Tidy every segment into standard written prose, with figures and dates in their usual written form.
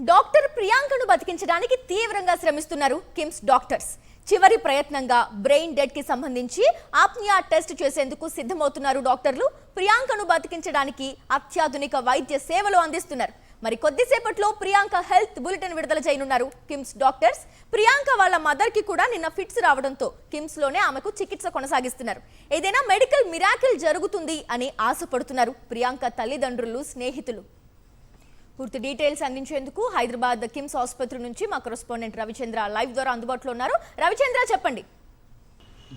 Doctor ప్రియాంకను బతికించడానికి తీవ్రంగా శ్రమిస్తున్నారు KIMS doctors. చివరి ప్రయత్నంగా బ్రెయిన్ డెడ్ కి సంబంధించి ఆప్నియా టెస్ట్ చేసేందుకు సిద్ధమవుతున్నారు డాక్టర్లు. ప్రియాంకను బతికించడానికి అత్యాధునిక వైద్య సేవలు అందిస్తున్నారు. మరి కొద్దిసేపట్లో ప్రియాంక హెల్త్ బులెటిన్ విడుదల చేయనున్నారు కిమ్స్ డాక్టర్స్. ప్రియాంక వాళ్ళ మదర్ కి కూడా నిన్న ఫిట్స్ రావడంతో కిమ్స్ లోనే ఆమెకు చికిత్స కొనసాగిస్తున్నారు. ఏదైనా మెడికల్ మిరాకిల్ జరుగుతుంది అని ఆశపడుతున్నారు ప్రియాంక తల్లిదండ్రులు, స్నేహితులు. పూర్తి డీటెయిల్స్ అందించేందుకు హైదరాబాద్ కిమ్స్ ఆసుపత్రి నుంచి మా కరెస్పాండెంట్ రవిచంద్ర లైవ్ ద్వారా అందుబాటులో ఉన్నారు. రవిచంద్ర, చెప్పండి.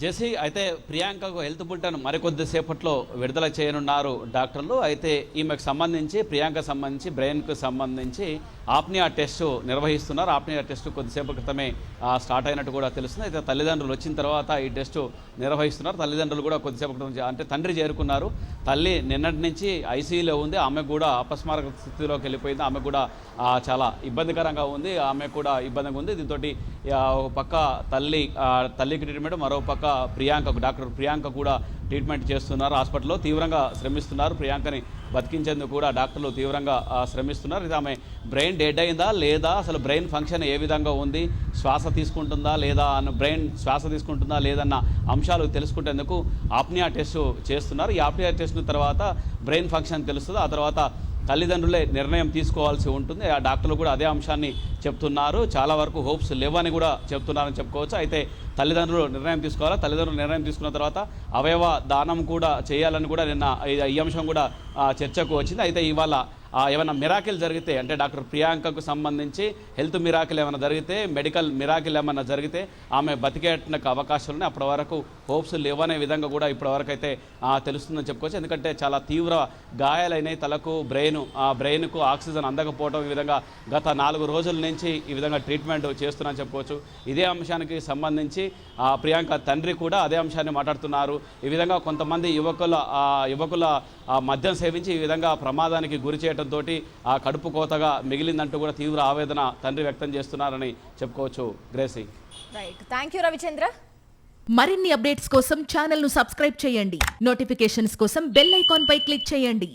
జేసీ, అయితే ప్రియాంకకు హెల్త్ బులెటిన్ మరికొద్దిసేపట్లో విడుదల చేయనున్నారు డాక్టర్లు. అయితే ఈమెకు సంబంధించి, ప్రియాంకకు సంబంధించి, బ్రెయిన్కు సంబంధించి ఆప్నియా టెస్ట్ నిర్వహిస్తున్నారు. ఆప్నియా టెస్ట్ కొద్దిసేపు క్రితమే స్టార్ట్ అయినట్టు కూడా తెలుస్తుంది. అయితే తల్లిదండ్రులు వచ్చిన తర్వాత ఈ టెస్ట్ నిర్వహిస్తున్నారు. తల్లిదండ్రులు కూడా కొద్దిసేపు క్రితం, అంటే తండ్రి చేరుకున్నారు. తల్లి నిన్నటి నుంచి ఐసీయూలో ఉంది. ఆమె కూడా అపస్మారక స్థితిలోకి వెళ్ళిపోయింది. ఆమె కూడా చాలా ఇబ్బందికరంగా ఉంది. ఆమె కూడా ఇబ్బందిగా ఉంది. దీంతో ఒక పక్క తల్లికి ట్రీట్మెంట్, మరో పక్క డాక్టర్ ప్రియాంక కూడా ట్రీట్మెంట్ చేస్తున్నారు. హాస్పిటల్లో తీవ్రంగా శ్రమిస్తున్నారు. ప్రియాంకని బతికించేందుకు కూడా డాక్టర్లు తీవ్రంగా శ్రమిస్తున్నారు. ఇది ఆమె బ్రెయిన్ డెడ్ అయిందా లేదా, అసలు బ్రెయిన్ ఫంక్షన్ ఏ విధంగా ఉంది, శ్వాస తీసుకుంటుందా లేదా, బ్రెయిన్ శ్వాస తీసుకుంటుందా లేదన్న అంశాలు తెలుసుకునేందుకు ఆప్నియా టెస్ట్ చేస్తున్నారు. ఈ ఆప్నియా టెస్ట్ తర్వాత బ్రెయిన్ ఫంక్షన్ తెలుస్తుంది. ఆ తర్వాత తల్లిదండ్రులే నిర్ణయం తీసుకోవాల్సి ఉంటుంది. ఆ డాక్టర్లు కూడా అదే అంశాన్ని చెప్తున్నారు. చాలా వరకు హోప్స్ లేవని కూడా చెప్తున్నారని చెప్పుకోవచ్చు. అయితే తల్లిదండ్రులు నిర్ణయం తీసుకోవాలి. తల్లిదండ్రులు నిర్ణయం తీసుకున్న తర్వాత అవయవ దానం కూడా చేయాలని కూడా నిన్న ఈ అంశం కూడా చర్చకు వచ్చింది. అయితే ఇవాళ ఏమైనా మిరాకిల్ జరిగితే, అంటే డాక్టర్ ప్రియాంకకు సంబంధించి హెల్త్ మిరాకిల్ ఏమైనా జరిగితే, మెడికల్ మిరాకిల్ ఏమైనా జరిగితే ఆమె బతికేటకు అవకాశాలు ఉన్నాయి. అప్పటి వరకు హోప్స్ లేవనే విధంగా కూడా ఇప్పటివరకు అయితే తెలుస్తుందని చెప్పుకోవచ్చు. ఎందుకంటే చాలా తీవ్ర గాయాలైనాయి తలకు, బ్రెయిన్కు ఆక్సిజన్ అందకపోవడం, ఈ విధంగా గత 4 రోజుల నుంచి ఈ విధంగా ట్రీట్మెంట్ చేస్తున్నారని చెప్పుకోవచ్చు. ఇదే అంశానికి సంబంధించి ప్రియాంక తండ్రి కూడా అదే అంశాన్ని మాట్లాడుతున్నారు. ఈ విధంగా కొంతమంది యువకుల మద్యం సేవించి ఈ విధంగా ప్రమాదానికి గురి చేయడంతో కడుపు కోతగా మిగిలిందంటూ కూడా తీవ్ర ఆవేదన తండ్రి వ్యక్తం చేస్తున్నారని చెప్పుకోవచ్చు. Gracie, right, thank you Ravichandra. మరిన్ని అప్డేట్స్ కోసం ఛానల్ ను సబ్స్క్రైబ్ చేయండి. నోటిఫికేషన్స్ కోసం బెల్ ఐకాన్ పై క్లిక్ చేయండి.